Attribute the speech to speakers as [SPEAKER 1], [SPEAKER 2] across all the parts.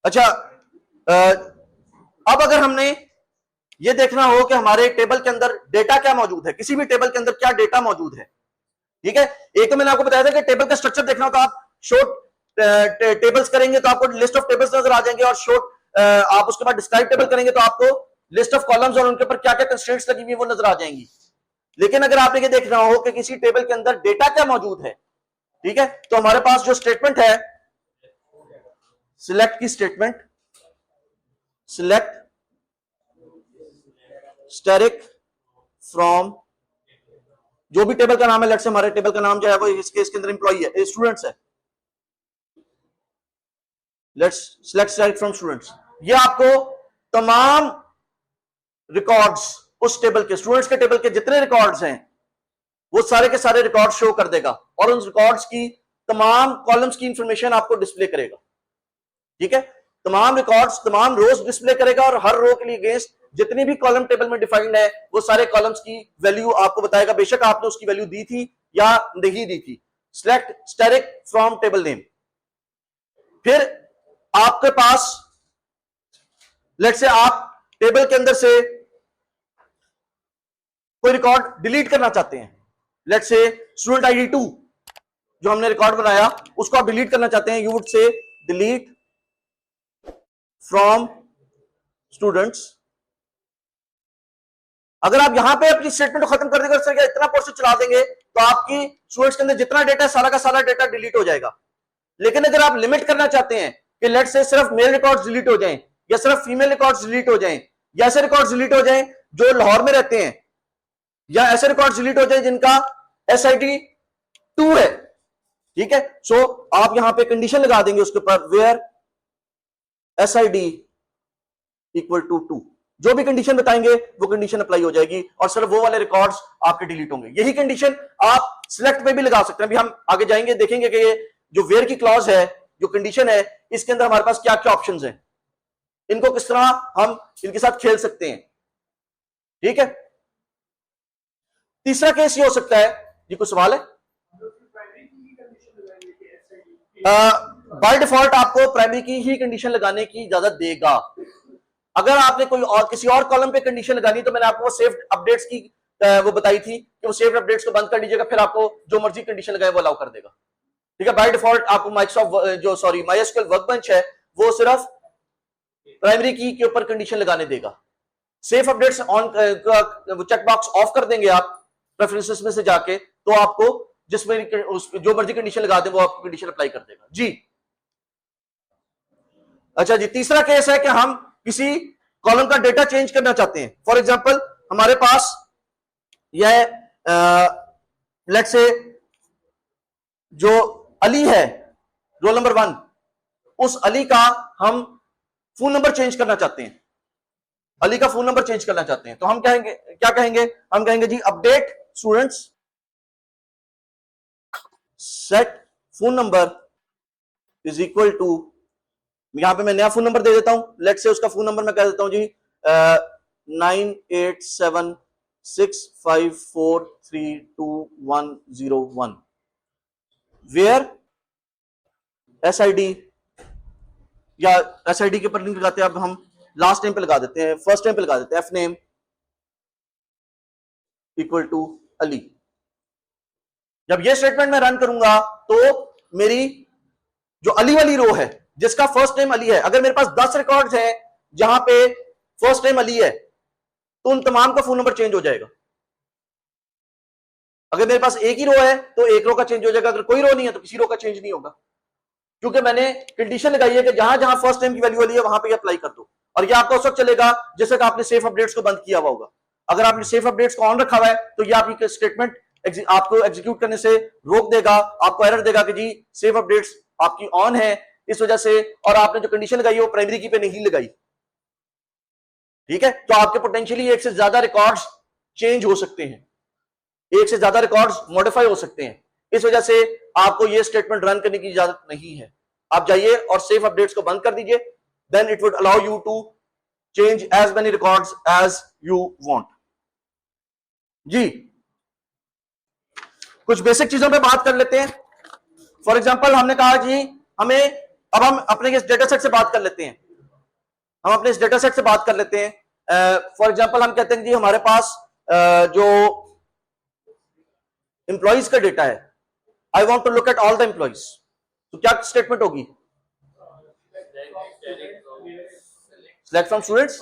[SPEAKER 1] अच्छा, अब अगर हमने ये देखना हो कि हमारे टेबल के अंदर डेटा क्या मौजूद है, किसी भी टेबल के अंदर क्या डेटा मौजूद है, ठीक है। एक तो मैंने आपको बताया था कि टेबल का स्ट्रक्चर देखना हो तो आप शॉर्ट टेबल्स करेंगे तो आपको लिस्ट ऑफ टेबल्स नजर आ जाएंगे, और शॉर्ट आप उसके बाद डिस्क्राइब टेबल करेंगे तो आपको लिस्ट ऑफ कॉलम्स और उनके ऊपर क्या क्या कंस्ट्रेंट्स लगी हुई है वो नजर आ जाएंगी। लेकिन अगर आपने ये देखना हो कि किसी टेबल के अंदर डेटा क्या मौजूद है, ठीक है, तो हमारे पास जो स्टेटमेंट है सिलेक्ट की स्टेटमेंट, सिलेक्ट स्टैटिक फ्रॉम, जो भी टेबल का नाम है, लेट्स से हमारे टेबल का नाम जो है वो इसके अंदर एम्प्लॉई है, स्टूडेंट्स है, let's select static from students. ये आपको तमाम रिकॉर्ड्स उस टेबल के, स्टूडेंट्स के टेबल के जितने रिकॉर्ड्स हैं वो सारे के सारे रिकॉर्ड शो कर देगा, और उन रिकॉर्ड्स की तमाम कॉलम्स की इंफॉर्मेशन आपको डिस्प्ले करेगा, ठीक है। तमाम रिकॉर्ड्स, तमाम रोज डिस्प्ले करेगा, और हर रो के लिए अगेंस्ट जितनी भी कॉलम टेबल में डिफाइंड है वो सारे कॉलम्स की वैल्यू आपको बताएगा, बेशक आपने उसकी वैल्यू दी थी या नहीं दी थी। Select static from table name. फिर आपके पास लेट्स से आप टेबल के अंदर से कोई रिकॉर्ड डिलीट करना चाहते हैं, लेट्स से स्टूडेंट आईडी 2 जो हमने रिकॉर्ड बनाया उसको आप डिलीट करना चाहते हैं, you would say delete from students. अगर आप यहां पे अपनी स्टेटमेंट को खत्म कर देंगे, सर इतना पोर्शन चला देंगे तो आपकी स्टूडेंट्स के अंदर जितना डेटा सारा का सारा डेटा डिलीट हो जाएगा। लेकिन अगर आप लिमिट करना चाहते हैं कि लेट्स से सिर्फ मेल रिकॉर्ड्स डिलीट हो जाएं, या सिर्फ फीमेल रिकॉर्ड्स डिलीट हो जाएं, या ऐसे रिकॉर्ड्स डिलीट हो जाएं जो लाहौर में रहते हैं, या ऐसे रिकॉर्ड्स डिलीट हो जाएं जिनका SID 2 है, ठीक है। सो आप यहां पे कंडीशन लगा देंगे उसके ऊपर, वेयर SID इक्वल टू 2, जो भी कंडीशन बताएंगे वो कंडीशन अप्लाई हो जाएगी, और सिर्फ वो वाले रिकॉर्ड्स आपके डिलीट होंगे। यही कंडीशन आप सिलेक्ट में भी लगा सकते हैं। अभी हम आगे जाएंगे, देखेंगे कि ये जो वेयर की क्लॉज है, जो कंडीशन है, इसके अंदर हमारे पास क्या क्या ऑप्शंस हैं, इनको किस तरह हम इनके साथ खेल सकते हैं, ठीक है। तीसरा केस ये हो सकता है, ये कुछ सवाल है? बाय डिफॉल्ट आपको प्राइमरी की ही कंडीशन लगाने की इजाजत देगा। अगर आपने कोई और किसी और कॉलम पे कंडीशन लगानी तो मैंने आपको वो सेव्ड अपडेट्स की वो बताई थी कि वो सेव्ड अपडेट्स को बंद कर लीजिएगा, फिर आपको जो मर्जी कंडीशन लगाए वो अलाउ कर देगा, ठीक है। बाय डिफॉल्ट आपको माइक्रोसॉफ्ट जो MySQL वर्कबेंच है वो सिर्फ प्राइमरी की के ऊपर कंडीशन लगाने देगा। Save updates on check box off कर देंगे आप प्रेफरेंसेस में से जाके, तो आपको जिसमें जो मर्जी कंडीशन लगा दे वो आपको कंडीशन अप्लाई कर देगा जी। अच्छा जी, तीसरा केस है कि हम किसी कॉलम का डेटा चेंज करना चाहते हैं। फॉर एग्जांपल हमारे पास यह लेट्स से जो अली है रोल नंबर 1, उस अली का हम फोन नंबर चेंज करना चाहते हैं, अली का फोन नंबर चेंज करना चाहते हैं, तो हम कहेंगे, क्या कहेंगे, हम कहेंगे जी update students set phone number is equal to, यहां पे मैं नया फोन नंबर दे देता हूं, लेट्स से उसका फोन नंबर मैं कह देता हूं जी 987654320101, वेयर SID, या SID के ऊपर लिंक लगाते हैं, अब हम लास्ट नेम पे लगा देते हैं, फर्स्ट नेम पे लगा देते हैं fname इक्वल टू अली। जब ये स्टेटमेंट मैं रन करूंगा तो मेरी जो अली वाली रो है जिसका फर्स्ट नेम अली है, अगर मेरे पास 10 रिकॉर्ड्स हैं जहां पे फर्स्ट नेम अली है तो उन तमाम का फोन नंबर चेंज हो जाएगा। अगर मेरे पास एक ही रो है तो एक रो का चेंज हो जाएगा, अगर कोई रो नहीं है तो किसी रो का चेंज नहीं होगा, क्योंकि मैंने कंडीशन लगाई है कि जहां जहां फर्स्ट नेम की वैल्यू वाली है वहां पे अप्लाई कर दो, और ये आपको उस वक्त चलेगा जैसे कि आपने सेफ अपडेट्स को बंद किया हुआ होगा। अगर आपने सेफ अपडेट्स को ऑन रखा हुआ है तो ये आपकी स्टेटमेंट आपको एग्जीक्यूट करने से रोक देगा, आपको एरर देगा कि जी सेफ अपडेट्स आपकी ऑन है इस वजह से, और आपने जो कंडीशन लगाई है वो प्राइमरी की पे नहीं लगाई, ठीक है। तो आपके पोटेंशियली एक से ज्यादा रिकॉर्ड्स चेंज हो सकते हैं, एक से ज्यादा रिकॉर्ड्स मॉडिफाई हो सकते हैं, इस वजह से आपको ये स्टेटमेंट रन करने की इजाजत नहीं है। आप जाइए और सेफ अपडेट्स को बंद कर दीजिए, then it would allow you to change as many records as you want जी। कुछ बेसिक चीजों पे बात कर लेते हैं। फॉर एग्जांपल हमने कहा जी हमें अब हम अपने इस डेटा सेट से बात कर लेते हैं, हम अपने इस डेटा सेट से बात कर लेते हैं। फॉर एग्जांपल हम कहते हैं कि हमारे पास जो एम्प्लॉइज का डेटा है, I want to look at all the employees, तो क्या स्टेटमेंट होगी? Select from students,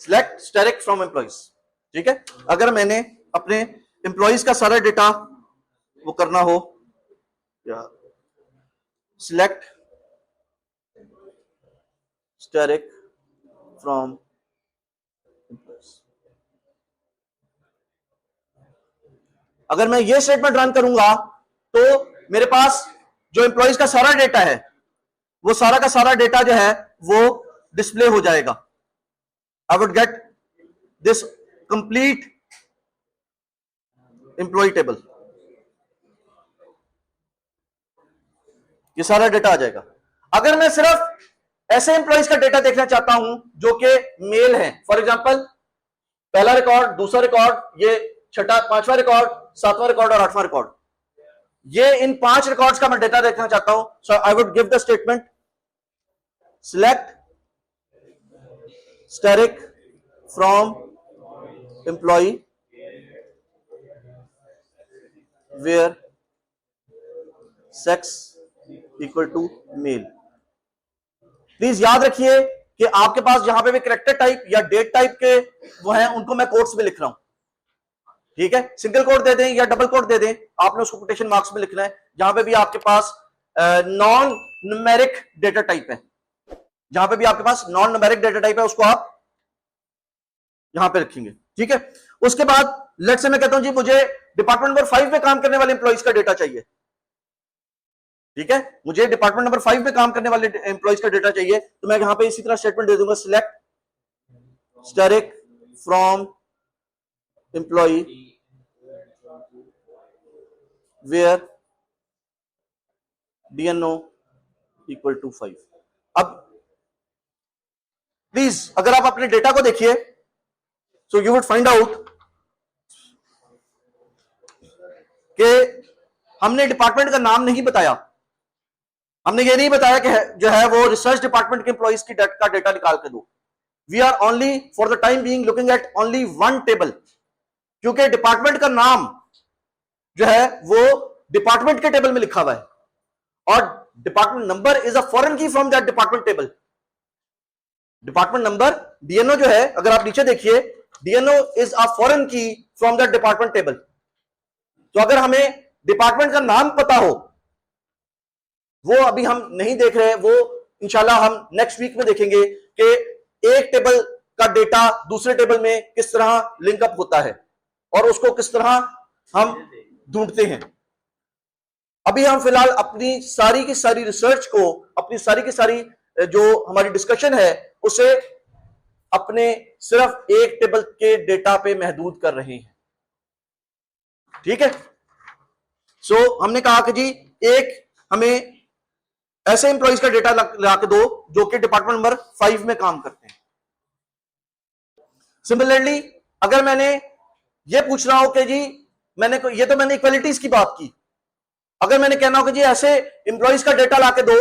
[SPEAKER 1] select asterisk from employees. ठीक है, अगर मैंने अपने एम्प्लॉइज का सारा डेटा वो करना हो, सिलेक्ट स्टेरिक फ्रॉम एम्प्लॉइज, अगर मैं ये स्टेटमेंट रन करूंगा तो मेरे पास जो एम्प्लॉइज का सारा डेटा है, वो सारा का सारा डेटा जो है वो डिस्प्ले हो जाएगा। I would get this complete employee table, ये सारा डेटा आ जाएगा। अगर मैं सिर्फ ऐसे एम्प्लॉइज का डेटा देखना चाहता हूं जो कि मेल है, फॉर एग्जांपल पहला रिकॉर्ड, दूसरा रिकॉर्ड, ये छठा, पांचवा रिकॉर्ड, सातवां रिकॉर्ड और आठवां रिकॉर्ड, ये इन 5 रिकॉर्ड्स का मैं डेटा देखना चाहता हूं, so I would give the statement select asterisk from employee where sex equal to male. Please याद रखिए कि आपके पास जहां पे भी कैरेक्टर टाइप या डेट टाइप के वो हैं, उनको मैं कोट्स में लिख रहा हूं। ठीक है, सिंगल कोट दे दें या डबल कोट दे दें, आपने उसको कोटेशन मार्क्स में लिखना है। जहां पे भी आपके पास नॉन न्यूमेरिक डेटा टाइप है, जहां पे भी आपके पास नॉन न्यूमेरिक डेटा टाइप है, उसको आप यहां पे रखेंगे। ठीक है, उसके बाद लेट से मैं कहता हूं जी मुझे डिपार्टमेंट नंबर 5 में काम करने वाले एम्प्लॉइज का डेटा चाहिए। ठीक है, मुझे डिपार्टमेंट नंबर 5 में काम करने वाले एम्प्लॉइज का डेटा चाहिए, तो मैं यहां पे इसी तरह स्टेटमेंट दे दूंगा select asterisk from employee where DNO equal to 5। अब प्लीज अगर आप अपने डेटा को देखिए, so you would find out कि हमने डिपार्टमेंट का नाम नहीं बताया, हमने ये नहीं बताया कि जो है वो रिसर्च डिपार्टमेंट के एम्प्लॉइज की का डेटा निकाल के दो। We are only for the time being looking at only one table, क्योंकि डिपार्टमेंट का नाम जो है वो डिपार्टमेंट के टेबल में लिखा हुआ है, और department number is a foreign key from that department table. Department number DNO जो है, अगर आप नीचे देखिए, DNO is a foreign key from that department table. तो अगर हमें डिपार्टमेंट का नाम पता हो, वो अभी हम नहीं देख रहे हैं, वो इंशाल्लाह हम नेक्स्ट वीक में देखेंगे कि एक टेबल का डेटा दूसरे टेबल में किस तरह लिंकअप होता है और उसको किस तरह हम ढूंढते हैं। अभी हम फिलहाल अपनी सारी की सारी रिसर्च को, अपनी सारी की सारी जो हमारी डिस्कशन है, उसे अपने सिर्फ एक टेबल के डेटा पे महदूद कर रहे हैं। ठीक है, सो हमने कहा कि जी एक हमें ऐसे एम्प्लॉइज का डेटा ला के दो जो कि डिपार्टमेंट नंबर 5 में काम करते हैं। सिमिलरली अगर मैंने ये पूछना हो कि जी ये तो मैंने इक्वालिटीज की बात की, अगर मैंने कहना हो कि जी ऐसे एम्प्लॉइज का डेटा लाके दो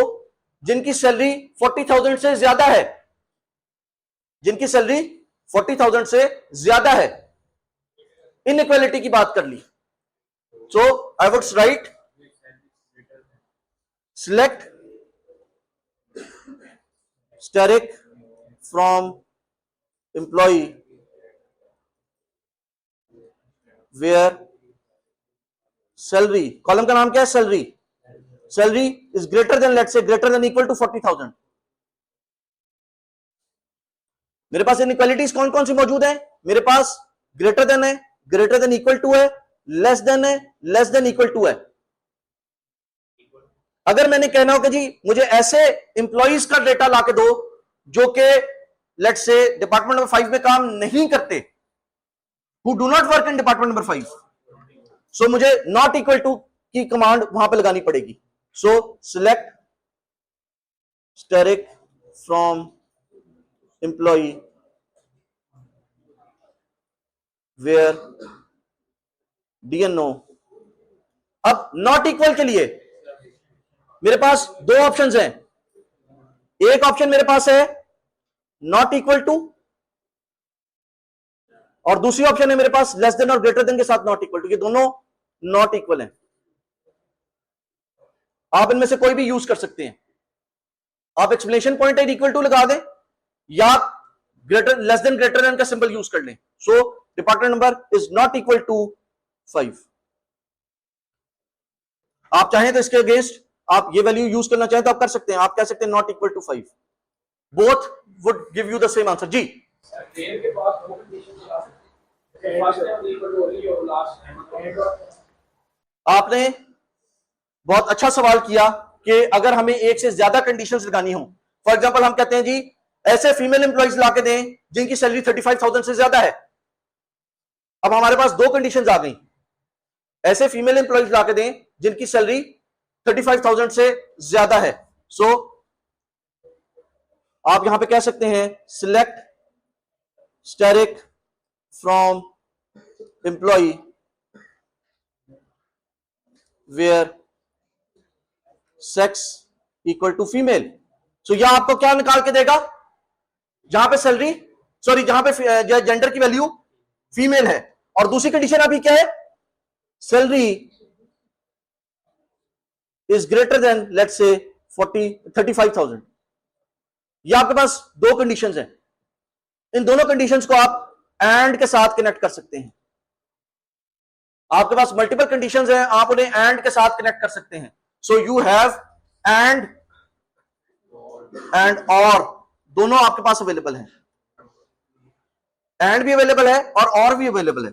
[SPEAKER 1] जिनकी सैलरी 40,000 से ज्यादा है, जिनकी सैलरी 40,000 से ज्यादा है, इनइक्वालिटी की बात कर ली। So I would write select asterisk from employee where salary, column का नाम क्या है? Salary, salary is greater than, let's say greater than equal to 40,000। मेरे पास इनइक्वालिटीज कौन कौन सी मौजूद है? मेरे पास ग्रेटर देन है, ग्रेटर देन इक्वल टू है, लेस देन है, लेस देन इक्वल टू है। अगर मैंने कहना हो कि जी मुझे ऐसे एम्प्लॉइज का डेटा लाके दो जो कि लेट्स से डिपार्टमेंट नंबर 5 में काम नहीं करते, who do not work in department number 5, so मुझे नॉट इक्वल टू की कमांड वहां पे लगानी पड़ेगी। So select asterisk from employee where DNO। अब नॉट इक्वल के लिए मेरे पास दो ऑप्शंस हैं। एक ऑप्शन मेरे पास है नॉट इक्वल टू, और दूसरी ऑप्शन है मेरे पास लेस देन और ग्रेटर देन के साथ नॉट इक्वल टू। ये दोनों नॉट इक्वल हैं। आप इनमें से कोई भी यूज कर सकते हैं। आप explanation point and equal to लगा दें या greater less than greater than का सिंबल यूज कर लें। So department number is not equal to 5। आप चाहें तो इसके अगेंस्ट आप ये वैल्यू यूज करना चाहें तो आप कर सकते हैं। आप कह सकते हैं not equal to 5। Both would give you the same answer. जी
[SPEAKER 2] के पास दो कंडीशन चला सकते हैं, first time equal to only और लास्ट टाइम।
[SPEAKER 1] आपने बहुत अच्छा सवाल किया कि अगर हमें एक से ज्यादा कंडीशंस लगानी हो, फॉर एग्जांपल हम कहते हैं जी ऐसे फीमेल एम्प्लॉइज लाके दें जिनकी सैलरी 35,000 से ज्यादा है। अब हमारे पास दो कंडीशंस आ गई। ऐसे फीमेल एम्प्लॉइज लाके दें जिनकी सैलरी 35,000 से ज्यादा है। सो आप यहां पे कह सकते हैं select asterisk from employee where sex equal to female. So यह आपको क्या निकाल के देगा, जहां पे सैलरी जहां पे जेंडर की वैल्यू फीमेल है, और दूसरी कंडीशन अभी क्या है, salary is greater than let's से 35,000। ये आपके पास दो कंडीशंस हैं। इन दोनों कंडीशंस को आप एंड के साथ कनेक्ट कर सकते हैं। आपके पास मल्टीपल कंडीशंस हैं, आप उन्हें एंड के साथ कनेक्ट कर सकते हैं। सो यू हैव एंड और दोनों आपके पास अवेलेबल हैं। एंड भी अवेलेबल है और भी अवेलेबल है।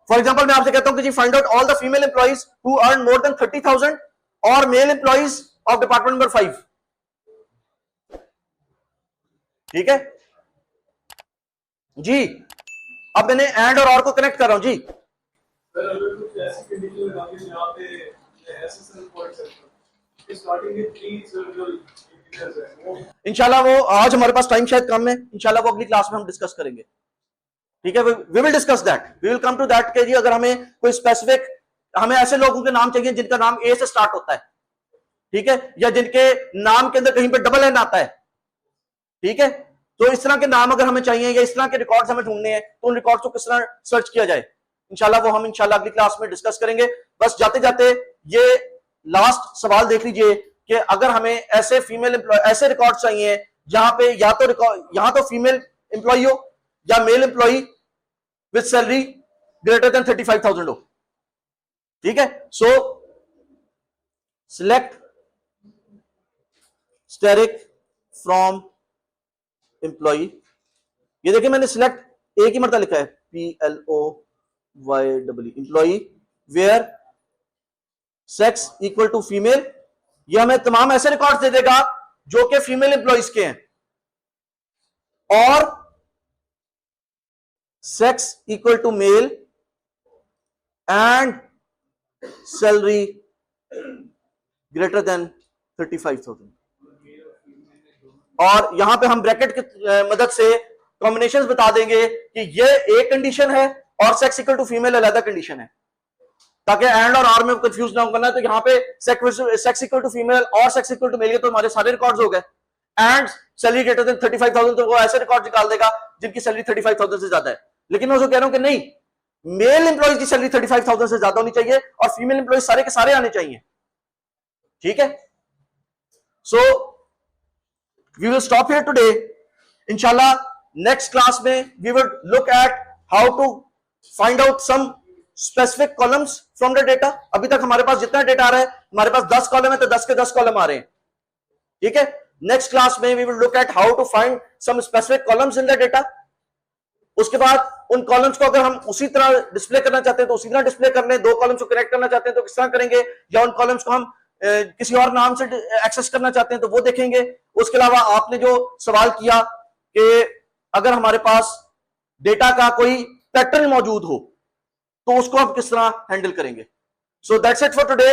[SPEAKER 1] फॉर एग्जांपल मैं आपसे कहता हूं कि जी find out all the female employees who earn more than 30,000 और male employees of department number 5। ठीक है जी। अब मैंने एंड और को कनेक्ट कर रहा हूं जी।
[SPEAKER 2] सर अगर कुछ ऐसी कंडीशन लगा के यहां पे एसएसएल पॉइंट्स है स्टार्टिंग विद 3 सर्विकल इंजीनियर्स है, वो
[SPEAKER 1] इंशाल्लाह वो आज हमारे पास टाइम शायद कम है, इंशाल्लाह वो अगली क्लास में हम डिस्कस करेंगे। ठीक है, we will discuss that, we will come to that कि जी अगर हमें कोई स्पेसिफिक, हमें ऐसे लोगों के नाम चाहिए जिनका नाम ए से स्टार्ट होता है, ठीक है, या जिनके नाम के अंदर कहीं पे डबल एन आता है। ठीक है, तो इस तरह के नाम अगर हमें चाहिए या इस तरह के रिकॉर्ड्स हमें ढूंढने हैं तो उन रिकॉर्ड्स को किस तरह सर्च किया जाए, इंशाल्लाह वो हम इंशाल्लाह अगली क्लास में डिस्कस करेंगे। बस जाते जाते ये लास्ट सवाल देख लीजिए कि अगर हमें ऐसे फीमेल एम्प्लॉय, ऐसे रिकॉर्ड चाहिए जहां पे या तो यहां तो फीमेल एम्प्लॉय हो या male employee with salary greater than 35,000 हो। ठीक है, so select asterisk from employee. ये देखिए मैंने सिलेक्ट एक ही मरता लिखा है, PLOYW, employee where sex equal to female. ये हमें तमाम ऐसे रिकॉर्ड्स दे देगा जो कि फीमेल एम्प्लॉइज के हैं, और sex equal to male and salary greater than 35,000। और यहां पे हम ब्रैकेट की मदद से कॉम्बिनेशंस बता देंगे कि ये एक कंडीशन है और सेक्स इक्वल टू फीमेल अलग कंडीशन है, ताकि एंड और आर में कंफ्यूज ना करना है। तो यहां पे सेक्स इक्वल टू फीमेल और सेक्स इक्वल टू मेल, ये तो हमारे सारे रिकॉर्ड्स हो गए। एंड सैलरी ग्रेटर देन 35,000, तो वो ऐसे रिकॉर्ड निकाल देगा जिनकी सैलरी 35,000 से ज्यादा है। लेकिन मैं जो कह रहा हूं कि नहीं, मेल एम्प्लॉय की सैलरी 35,000 से ज्यादा होनी चाहिए और फीमेल एम्प्लॉय सारे के सारे आने चाहिए। ठीक है, so we will stop here today. इंशाल्लाह नेक्स्ट क्लास में we will look at how to find out some specific columns from the data. अभी तक हमारे पास जितना डेटा आ रहा है, हमारे पास 10 कॉलम है तो 10 के 10 कॉलम आ रहे हैं। ठीक है, नेक्स्ट क्लास में we will look at how to find some specific columns in the data. उसके बाद उन कॉलम्स को अगर हम उसी तरह डिस्प्ले करना चाहते हैं तो उसी तरह डिस्प्ले कर लें। दो कॉलम्स को कनेक्ट करना चाहते हैं तो किस तरह करेंगे, या उन कॉलम्स को हम किसी और नाम से एक्सेस करना चाहते हैं तो वो देखेंगे। उसके अलावा आपने जो सवाल किया कि अगर हमारे पास डेटा का कोई पैटर्न मौजूद हो तो उसको आप किस तरह हैंडल करेंगे। So that's it for today.